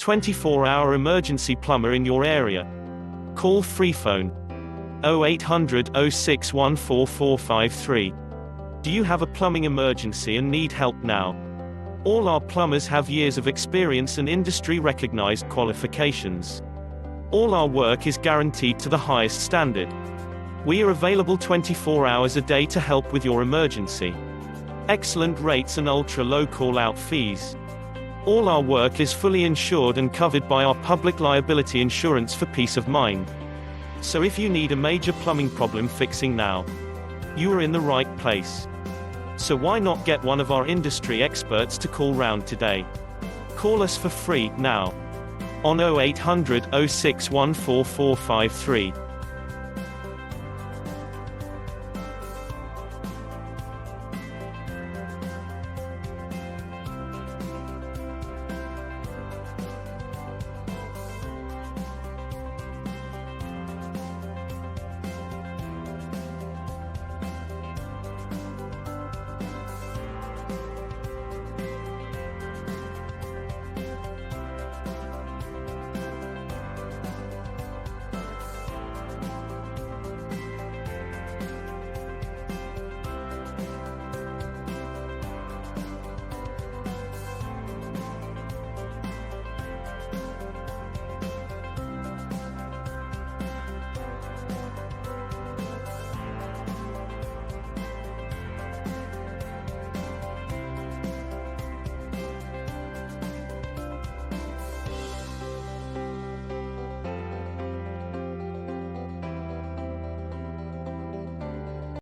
24-hour emergency plumber in your area. Call free phone 0800 06144453. Do you have a plumbing emergency and need help now? All our plumbers have years of experience and industry-recognized qualifications. All our work is guaranteed to the highest standard. We are available 24 hours a day to help with your emergency. Excellent rates and ultra-low call-out fees. All our work is fully insured and covered by our public liability insurance for peace of mind. So if you need a major plumbing problem fixing now, you are in the right place. So why not get one of our industry experts to call round today? Call us for free now on 0800 06144453.